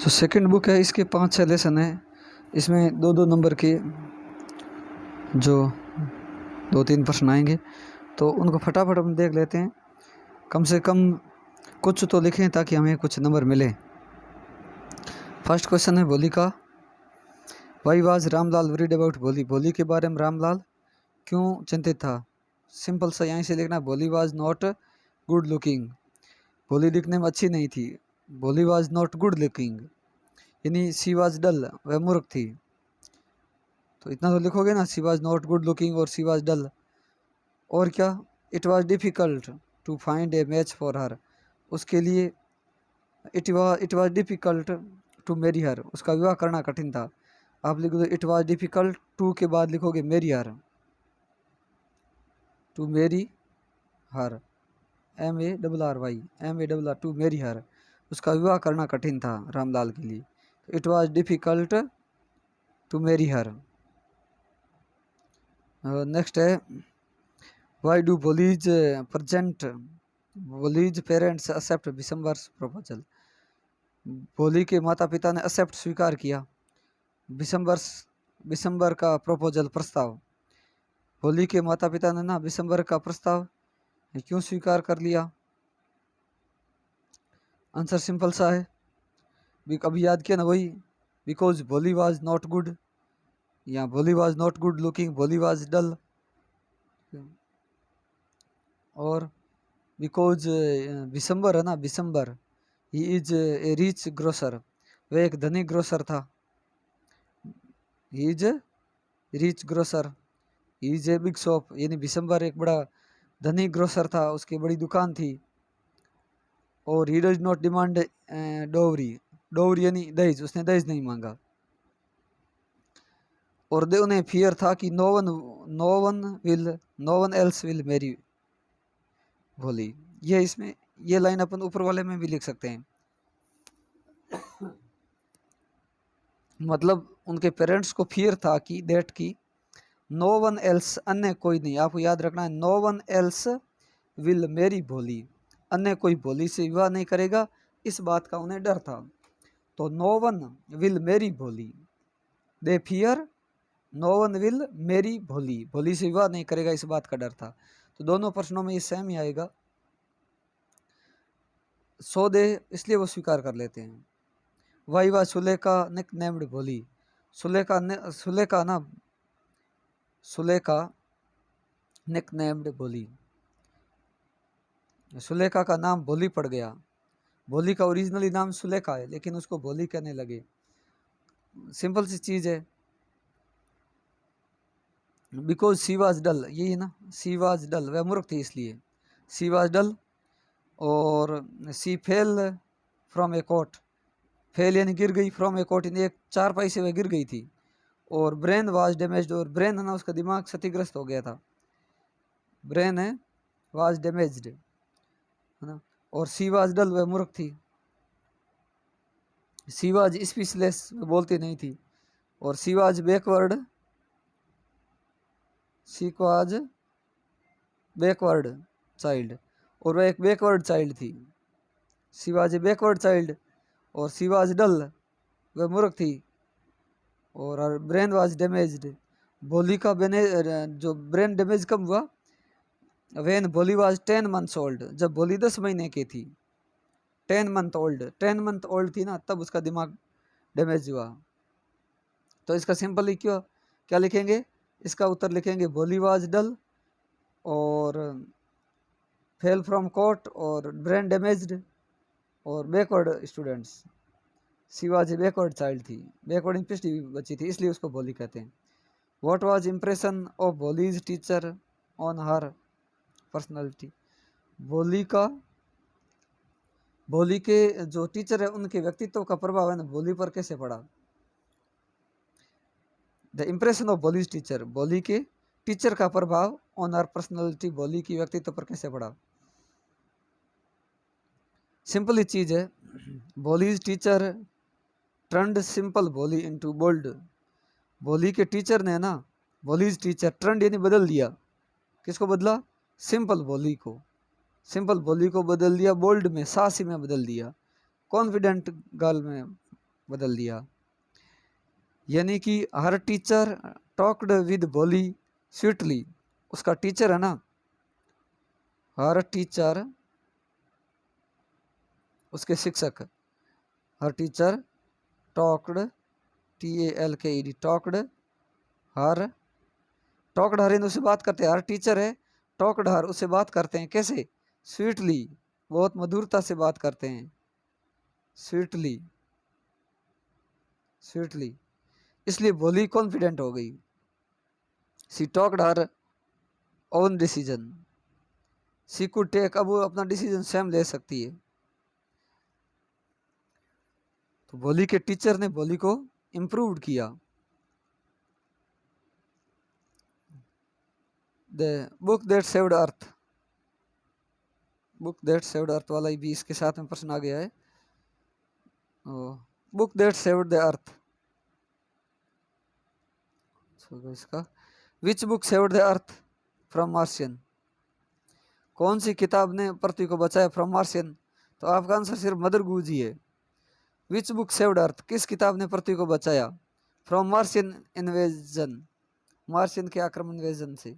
जो second book है इसके 5-6 लेसन है। इसमें 2-2 नंबर के जो 2-3 प्रश्न आएंगे, तो उनको फटाफट हम देख लेते हैं। कम से कम कुछ तो लिखें ताकि हमें कुछ नंबर मिले। फर्स्ट क्वेश्चन है भोली का। Why was Ramlal worried about भोली? भोली के बारे में रामलाल क्यों चिंतित था? सिंपल सा यहीं से लिखना, भोली वाज नॉट गुड लुकिंग। भोली दिखने में अच्छी नहीं थी। भोली वाज नॉट गुड लुकिंग यानी सी वाज डल, वह मूर्ख थी। तो इतना तो लिखोगे ना, she was not good looking और सी वाज डल। और क्या, it was difficult to find a match for her. उसके लिए it was difficult to marry her, उसका विवाह करना कठिन था। आप लिखो इट वाज डिफ़िकल्ट टू के बाद लिखोगे marry her, to marry her, MARR to marry her, उसका विवाह करना कठिन था रामलाल के लिए। It was difficult to marry her. Next है, why do Bholi's parents accept Bishamber's proposal? Bholi के माता पिता ने एक्सेप्ट स्वीकार किया बिशंबर का प्रपोजल, प्रस्ताव। भोली के माता पिता ने ना बिशंबर का प्रस्ताव क्यों स्वीकार कर लिया? आंसर सिंपल सा है, अभी याद किया ना वही, बिकॉज भोली वाज नॉट गुड, या भोली वाज नॉट गुड लुकिंग, भोली वाज डल, और बिकॉज बिशंबर है ना, Bishambar he is a rich grocer, वह एक धनी ग्रोसर था। He is rich grocer, he is a big shop, यानी बिशंबर एक बड़ा धनी ग्रोसर था, उसकी बड़ी दुकान थी। और he does not demand dowry, dowry यानी दहेज, उसने दहेज नहीं मांगा। और दे उन्हें फियर था कि no one else will marry Bholi. ये इसमें ये लाइन अपन ऊपर वाले में भी लिख सकते हैं। मतलब उनके पेरेंट्स को फियर था कि दैट की नो वन एल्स, अन्य कोई नहीं, आपको याद रखना है, no one else will marry Bholi, अन्य कोई भोली से विवाह नहीं करेगा, इस बात का उन्हें डर था। तो no one will marry Bholi, they fear no one will marry Bholi, Bholi से विवाह नहीं करेगा इस बात का डर था। तो दोनों प्रश्नों में ये सेम ही आएगा। सो दे, इसलिए वो स्वीकार कर लेते हैं। वाई वा सुलेखा निक नेम्ड भोली? सुलेखा निक नेम्ड भोली, सुलेखा का नाम भोली पड़ गया। भोली का ओरिजिनली नाम सुलेखा है, लेकिन उसको भोली कहने लगे। सिंपल सी चीज है, बिकॉज सी वाज डल, यही ना, सी वाज डल, वह मूर्ख थी इसलिए, सी वाज डल। और she fell from a cot, fell यानी गिर गई, फ्रॉम ए कोट यानी एक चारपाई से वह गिर गई थी। और ब्रेन वाज डैमेज्ड, और ब्रेन है ना, उसका दिमाग क्षतिग्रस्त हो गया था, ब्रेन है वाज डैमेज्ड, है ना। और सी वाज डल, वह मूर्ख थी। सी वाज स्पीचलेस, वह बोलती नहीं थी। और she was backward, she was backward child, और वह एक बैकवर्ड चाइल्ड थी। She was a backward child. और सी वाज डल, वह मूर्ख थी। और ब्रेन वाज डैमेज्ड, भोली का जो ब्रेन डैमेज कब हुआ? व्हेन भोली वाज 10 मंथ्स ओल्ड, जब भोली 10 महीने की थी। 10 मंथ ओल्ड थी ना, तब उसका दिमाग डैमेज हुआ। तो इसका सिंपली क्या लिखेंगे? इसका उत्तर लिखेंगे भोली वाज डल और फेल फ्रॉम कोर्ट और ब्रेन डैमेज्ड और backward students. She was a backward child थी, बैकवर्ड इन पिछड़ी बच्ची थी, इसलिए उसको भोली कहते हैं। What was impression of Bholi's teacher on her personality? भोली के जो टीचर है उनके व्यक्तित्व का प्रभाव है ना भोली पर कैसे पड़ा? The impression of Bholi's teacher, भोली के टीचर का प्रभाव ऑन हर पर्सनैलिटी, भोली की व्यक्तित्व पर कैसे पड़ा? सिंपल ही चीज है, भोलीज टीचर टर्न्ड सिंपल भोली इनटू बोल्ड। भोली के टीचर ने ना, भोलीज टीचर टर्न्ड यानी बदल दिया, किसको बदला? सिंपल भोली को, सिंपल भोली को बदल दिया बोल्ड में, साहसी में बदल दिया, कॉन्फिडेंट गर्ल में बदल दिया। यानी कि हर टीचर टॉक्ड विद बोली स्वीटली, उसका टीचर है ना, हर टीचर उसके शिक्षक, हर टीचर टॉक्ड TALKED टॉक्ड, हर इन उससे बात करते हैं, हर टीचर है टॉक्ड हर उससे बात करते हैं कैसे, स्वीटली, बहुत मधुरता से बात करते हैं, स्वीटली स्वीटली, इसलिए बोली कॉन्फिडेंट हो गई। She talked her own decision, she could take, अब वो अपना डिसीजन स्वयं ले सकती है। तो बोली के टीचर ने बोली को इम्प्रूव किया। The book that saved earth, book that saved earth वाला भी इसके साथ में प्रश्न आ गया है। Book that saved the earth, इसका which book saved the earth from Martian, कौन सी किताब ने पृथ्वी को बचाया फ्रॉम मार्शियन, तो आपका आंसर सिर्फ मदर गूज ही है। विच बुक सेव्ड अर्थ, किस किताब ने पृथ्वी को बचाया फ्रॉम मार्शियन इन्वेजन, मार्शियन के आक्रमण इन्वेजन से,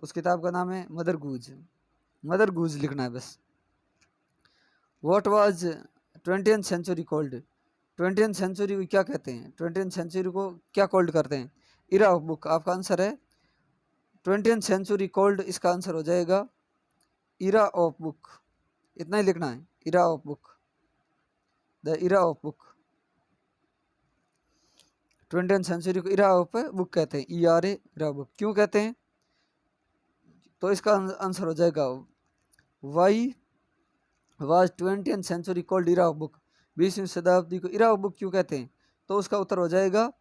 उस किताब का नाम है मदर गूज, मदर गूज लिखना है बस। What was 20th century called, 20th century को क्या कहते हैं, 20th सेंचुरी को क्या कॉल्ड करते हैं, इरा ऑफ बुक, आपका आंसर है 20th सेंचुरी कॉल्ड, इसका आंसर हो जाएगा इरा ऑफ बुक, इतना ही लिखना है, era of book, the era of book, 20th century को इरा ऑफ बुक कहते हैं, ERA इरा बुक, क्यों कहते हैं, तो इसका आंसर हो जाएगा why was 20th century called era of book, 20वीं शताब्दी को इरा ऑफ बुक क्यों कहते हैं, तो उसका उत्तर हो जाएगा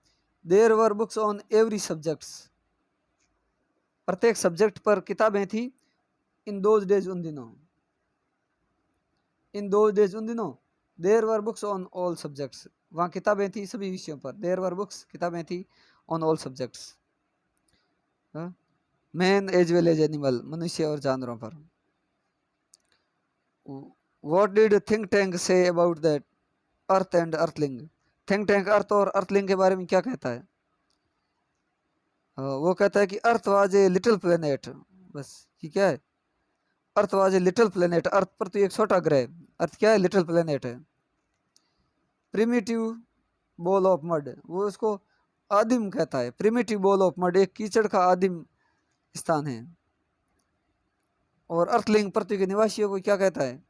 there were books on every subjects, प्रत्येक सब्जेक्ट पर किताबें थी, इन दोज डेज उन दिनों, इन दोज डेज उन दिनों, there were books on all subjects, वहाँ किताबें थी सभी विषयों पर, देयर वर बुक्स किताबें थी on all subjects, man as well as animal, मनुष्य और जानवरों पर। What did Think Tank say about that earth and earthling, Think Tank earth और अर्थलिंग के बारे में क्या कहता है, वो कहता है कि earth was a little planet, बस ये क्या है, earth was a little planet, earth पर तो एक छोटा ग्रह, अर्थ क्या है, लिटिल प्लेनेट है। प्रिमिटिव बॉल ऑफ मड, वो उसको आदिम कहता है, प्रिमिटिव बॉल ऑफ मड, एक कीचड़ का आदिम स्थान है। और अर्थलिंग पृथ्वी के निवासियों को क्या कहता है,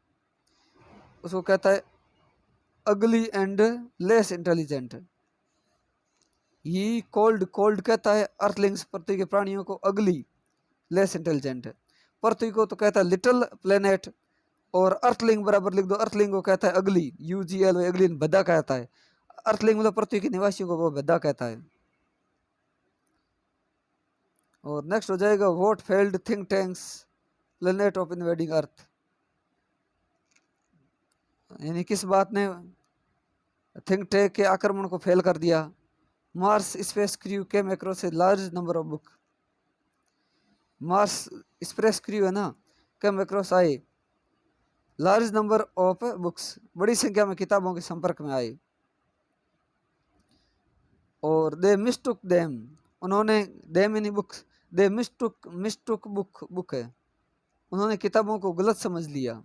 उसको कहता है अगली एंड लेस इंटेलिजेंट, ये कोल्ड, कोल्ड कहता है अर्थलिंग्स पृथ्वी के प्राणियों को अगली लेस इंटेलिजेंट, पृथ्वी को तो कहता है लिटिल प्लेनेट, और अर्थलिंग बराबर लिख दो, अर्थलिंग को कहता है अगली, UGL अगली, भद्दा कहता है, अर्थलिंग मतलब पृथ्वी के निवासियों को वो भद्दा कहता है। और नेक्स्ट हो जाएगा what failed Think Tank's planet of invading earth, यानी किस बात ने थिंक टैंक के आक्रमण को फेल कर दिया, Mars space crew came across a large number of book, Mars space crew है ना, केम अक्रॉस आए लार्ज नंबर ऑफ बुक्स, बड़ी संख्या में किताबों के संपर्क में आए, और दे मिस्टुक देम, उन्होंने, देम यानी बुक्स, दे मिस्टुक बुक, बुक है, उन्होंने किताबों को गलत समझ लिया।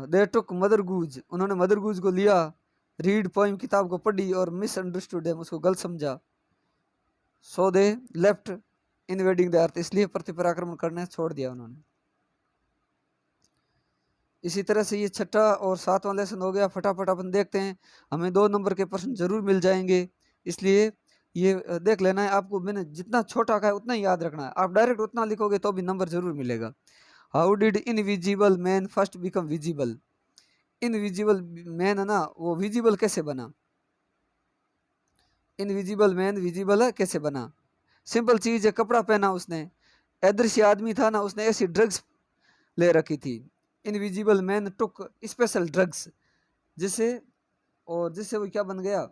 दे टुक मदर गूज, उन्होंने मदर गूज को लिया, रीड पोइम किताब को पढ़ी, और मिसअंडरस्टूड देम, उसको गलत समझा, so they left invading the earth, इसलिए पृथ्वी पर आक्रमण करने छोड़ दिया उन्होंने। इसी तरह से ये छठा और सातवां लेसन हो गया, फटाफट अपन देखते हैं, हमें 2 नंबर के प्रश्न जरूर मिल जाएंगे, इसलिए ये देख लेना है आपको, मैंने जितना छोटा कहा है उतना ही याद रखना है, आप डायरेक्ट उतना लिखोगे तो भी नंबर जरूर मिलेगा। How did invisible man first become visible, invisible man है ना, वो विजिबल कैसे बना, इनविजिबल मैन विजिबल है कैसे बना, सिंपल चीज है, कपड़ा पहना उसने, अदृश्य आदमी था ना, उसने ऐसी ड्रग्स ले रखी थी, इनविजिबल मैन टुक स्पेशल ड्रग्स, जिससे, और जिससे वो क्या बन गया,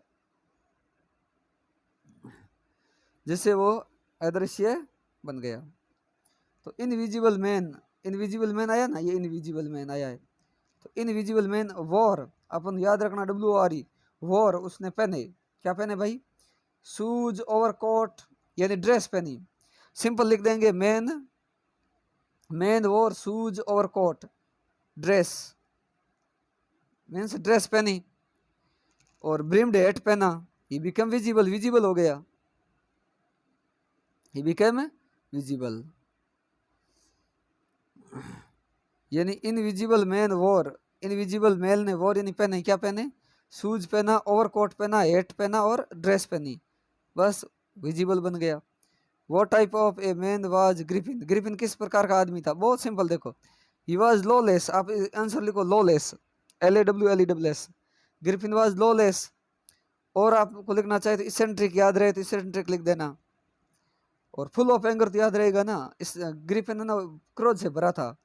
जिससे वो अदृश्य बन गया। तो इनविजिबल मैन, इनविजिबल मैन आया ना, ये इनविजिबल मैन आया है, तो इनविजिबल मैन वॉर, अपन याद रखना WORE, वॉर, उसने पहने, क्या पहने भाई, शूज ओवरकोट यानी ड्रेस पहनी। सिंपल लिख देंगे man war shoes overcoat dress, means dress पहनी। और ब्रिम्ड हैट पहना, ही बिकम विजिबल, विजिबल हो गया, ही बिकम विजिबल। यानी invisible man war, invisible man ने वॉर यानी पहने, क्या पहने, शूज पहना, ओवरकोट पहना, हैट पहना और ड्रेस पहनी, बस विजिबल बन गया। वो type of a man was Griffin, Griffin किस प्रकार का आदमी था, बहुत सिंपल देखो, ही वाज लॉलेस, आप आंसर लिखो lawless, LAWLESS, Griffin was lawless. और आपको लिखना चाहे तो इसेंट्रिक याद रहे तो इसेंट्रिक लिख देना, और फुल ऑफ एंगर तो याद रहेगा ना, इस ग्रिफिन है ना क्रोध से भरा था,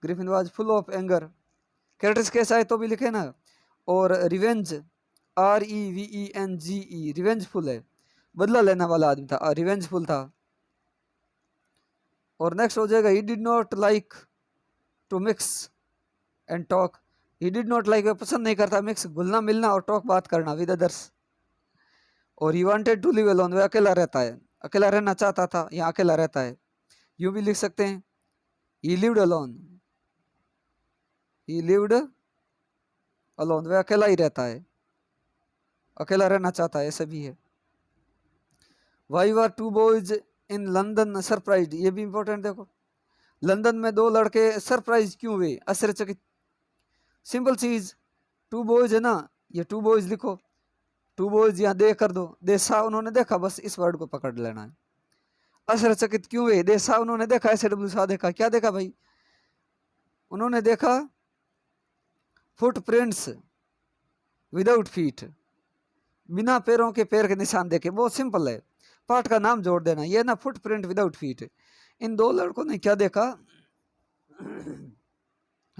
Griffin was full of anger. Characters कैसा है तो भी लिखे ना, और रिवेंज REVENGE, रिवेंजफुल है, बदला लेने वाला आदमी था, रिवेंजफुल था। और नेक्स्ट हो जाएगा, he did not like to mix and talk, he did not like, पसंद नहीं करता मिक्स, घुलना मिलना और टॉक बात करना विद अदर्स। और he wanted to live alone, वह अकेला रहता है, अकेला रहना चाहता था, यहाँ अकेला रहता है। यूं भी लिख सकते हैं, ही लिव्ड अलोन, ही लिव्ड अलोन, वह अकेला ही रहता है, अकेला रहना चाहता है, ऐसा भी है। Why were two boys in London surprised, ये भी इंपॉर्टेंट देखो, लंदन में दो लड़के सरप्राइज क्यों हुए, आश्चर्यचकित। सिंपल चीज, टू बॉयज है ना, ये टू बॉयज लिखो, टू बॉयज यहाँ दे कर दो, देखा उन्होंने देखा, बस इस वर्ड को पकड़ लेना है। आश्चर्यचकित क्यों हुए, देखा उन्होंने देखा, ऐसे SW देखा, क्या देखा भाई, उन्होंने देखा फुट प्रिंट्स विदाउट फीट, बिना पैरों के पैर के निशान देखे, बहुत सिंपल है, पार्ट का नाम जोड़ देना, ये ना फुट प्रिंट विदाउट फीट। इन दो लड़कों ने क्या देखा,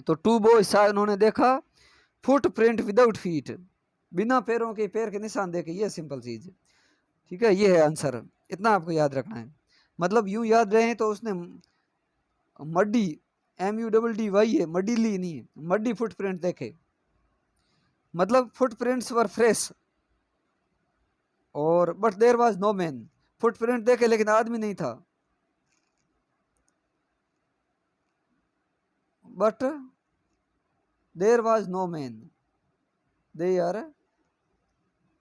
तो टू बॉयज उन्होंने देखा फुट प्रिंट विदाउट फीट, बिना पैरों के पैर के निशान देखे, ये सिंपल चीज, ठीक है, ये है आंसर, इतना आपको याद रखना है। मतलब यूं याद रहे तो उसने मड्डी MUDDY है, मडीली नहीं है, मड्डी फुटप्रिंट देखे, मतलब फुटप्रिंट्स वर फ्रेश, और but there was no man, footprint देखे लेकिन आदमी नहीं था, but there was no man, there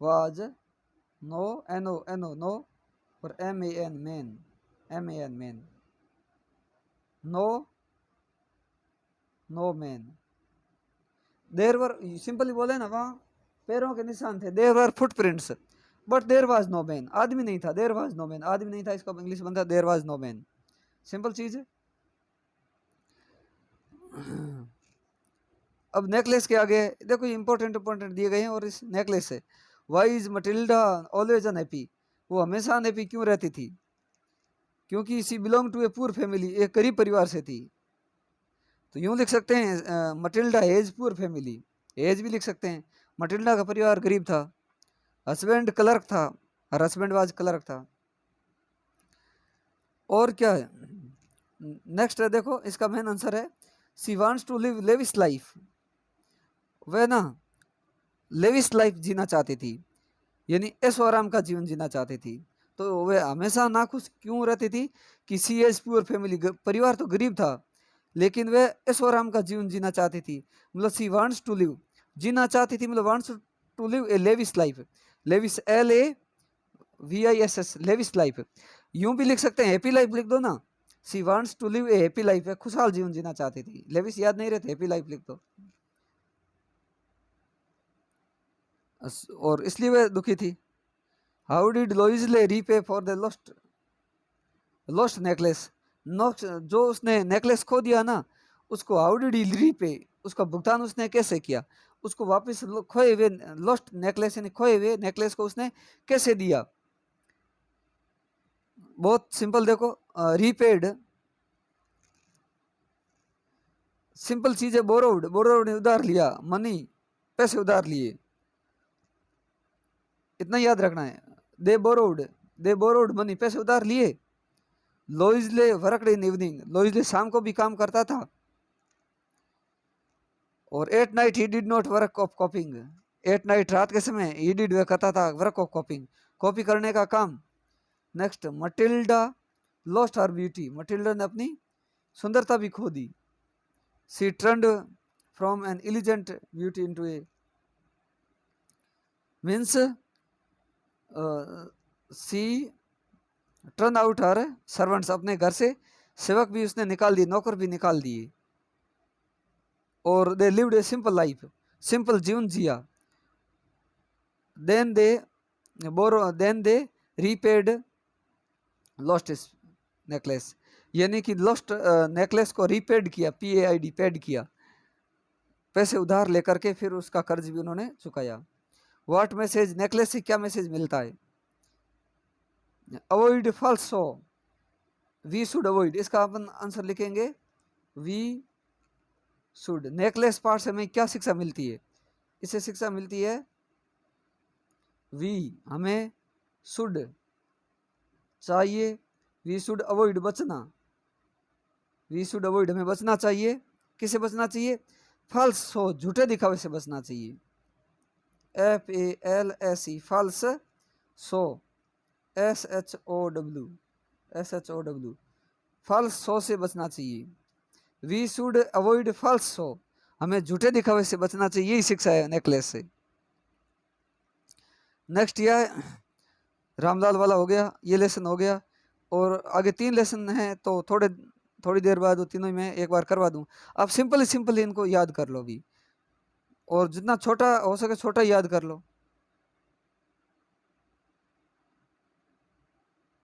was no, NO no, और MAN man, MAN man, no man, there were, simply बोले ना, वहाँ पैरों के निशान थे, there were footprints, but there was no man, आदमी नहीं था, देर वाज नो मैन, आदमी नहीं था, इसका इंग्लिश बनता there was no man, simple चीज है। अब नेकलेस के आगे देखो, इंपॉर्टेंट दिए गए हैं, और इस नेकलेस से, why is Matilda always unhappy, वो हमेशा अनहैप्पी क्यों रहती थी, क्योंकि she belong to a poor family, एक गरीब परिवार से थी। तो यूं लिख सकते हैं, Matilda hedge poor family, hedge भी लिख सकते हैं, मटिल्डा का परिवार गरीब था, हस्बैंड क्लर्क था, और हस्बैंड वाज क्लर्क था। और क्या है नेक्स्ट है, देखो इसका मेन आंसर है, she wants to live lavish life, वह ना लेविश लाइफ जीना चाहती थी, यानी ऐशो आराम का जीवन जीना चाहती थी। तो वह हमेशा नाखुश क्यों रहती थी, कि सी एज पुअर फैमिली, परिवार तो गरीब था, लेकिन वह ऐशो आराम का जीवन जीना चाहती थी, मतलब सी वांट्स टू लिव, जीना चाहती थी, मतलब wants to live a lavish life, lavish LAVISS, lavish life. यूं भी लिख सकते हैं, हैप्पी लाइफ लिख दो ना, she wants to live a happy life है, खुशहाल जीवन जीना चाहती थी, लेविश याद नहीं रहते, हैप्पी लाइफ लिख दो। और इसलिए वह दुखी थी। How did Loisel repay for the lost necklace, जो उसने नेकलेस खो दिया ना, उसको हाउ डिड ही रीपे, उसका भुगतान उसने कैसे किया, उसको वापस खोए हुए लॉस्ट नेकलेस, यानी खोए हुए नेकलेस को उसने कैसे दिया, बहुत सिंपल देखो, रीपेड, सिंपल चीज है, बोरोड, बोरोड ने उधार लिया, मनी पैसे उधार लिए, इतना याद रखना है, दे बोरोड मनी, पैसे उधार लिए। लोइजले वर्कड इन इवनिंग, लोइजले शाम को भी काम करता था, और at night he did not work of कॉपिंग, at night रात के समय ही डिड वह करता था वर्क ऑफ कॉपिंग, कॉपी करने का काम। Next, Matilda lost her beauty, Matilda ने अपनी सुंदरता भी खो दी। She turned from an elegant beauty into a, means she turn out her servants, अपने घर से सेवक भी उसने निकाल दिए, नौकर भी निकाल दिए। और they lived a simple life, simple जीवन जिया। Then they repaid lost necklace, यानी कि लॉस्ट नेकलेस को रीपेड किया, PAID पेड किया, पैसे उधार लेकर के फिर उसका कर्ज भी उन्होंने चुकाया। व्हाट मैसेज, नेकलेस से क्या मैसेज मिलता है? Avoid false show, we should avoid, इसका अपन आंसर लिखेंगे वी शुड। नेकलेस पार्ट से हमें क्या शिक्षा मिलती है? इससे शिक्षा मिलती है वी हमें, शुड चाहिए, वी शुड अवॉइड बचना, वी शुड अवॉइड हमें बचना चाहिए। किसे बचना चाहिए? फॉल्स शो, झूठे दिखावे से बचना चाहिए। FALSE false show, SHOW false show से बचना चाहिए। We should avoid false show, हमें झूठे दिखावे से बचना चाहिए, यही शिक्षा है नेकलेस से। नेक्स्ट यह रामलाल वाला हो गया, ये लेसन हो गया, और आगे 3 लेसन हैं तो थोड़ी देर बाद वो तीनों मैं एक बार करवा दूं। आप सिंपल ही इनको याद कर लो भी, और जितना छोटा हो सके छोटा याद कर लो।